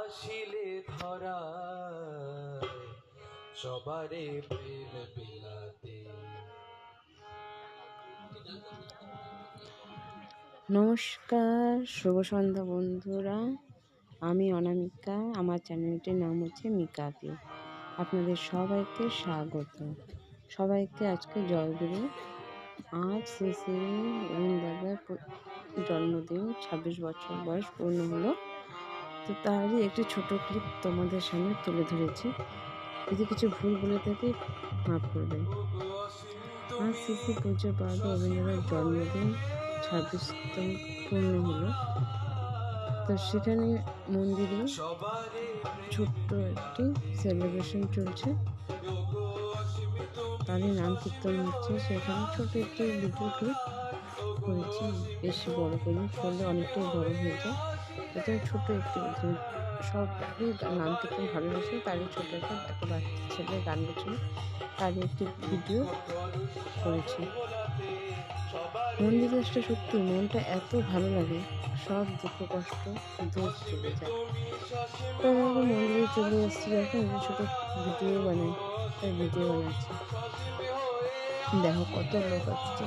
আসিলে ধরা সবারে প্রেম বিলাতে। নমস্কার, শুভ সন্ধ্যা বন্ধুরা। আমি অনামিকা। আমার চ্যানেলটির নাম হচ্ছে মিকা আপি। আপনাদের সবাইকে স্বাগত। সবাইকে আজকে জয়গুরু। আজ শ্রী শ্রী দাদার জন্মদিন, 26 বছর বয়স পূর্ণ হলো। তো তারই একটি ছোট ক্লিপ তোমাদের সামনে তুলে ধরেছি। যদি কিছু ভুল বলে থাকি মাফ করবেন। আজ শ্রী শ্রী পূজ্য পাদ রবীন্দ্রনাথের জন্মদিন 26তম পূর্ণ হলো। তো সেখানে মন্দিরে ছোট্ট একটি সেলিব্রেশন চলছে, তারই নাম কীর্তন হচ্ছে। সেখানে ছোট একটি ভিডিও ক্লিপ করেছি, বেশি বড় করিনি, করলে অনেকটাই বড় হয়ে যায়। এটা ছোট একটি সবই নাম কীর্তন ভালোবাসে, তারই ছোট একটা বাচ্চা ছেলে গান গাচ্ছিল, তারই একটি ভিডিও করেছি। মন্দিরে আসলে সত্যি মনটা এত ভালো লাগে, সব দুঃখ কষ্ট দূর চলে যায়। তো আমি মন্দিরে চলে এসেছি, যখন ছোটো ভিডিও বানাই, তাই ভিডিও বানাচ্ছি। দেখো কত লোক আসছে,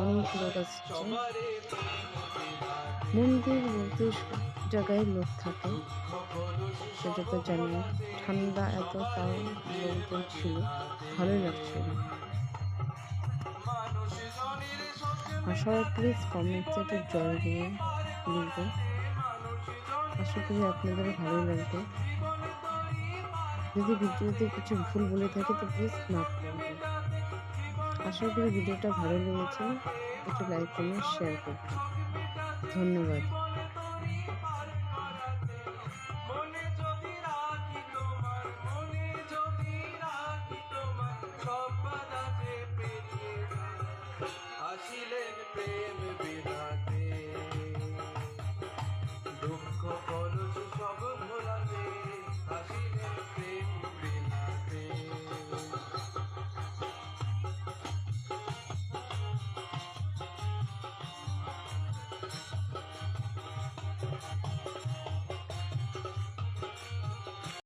অনেক লোক আসছে। মন্দির বলতে সব জায়গায় লোক থাকে, সেটা তো জানি। ঠান্ডা এত, তাও লোকজন ছিল, ভালোই লাগছিল। আর সবাই প্লিজ কমেন্টসে একটু জয় দিয়ে লিখবেন, আশা করি আপনাদের ভালো লাগবে। যদি ভিডিওতে কিছু ভুল বলে থাকে তো প্লিজ মাফ করবেন। আশা করি ভিডিওটা ভালো লেগেছে, একটু লাইক কমেন্ট শেয়ার করবেন। ধন্যবাদ।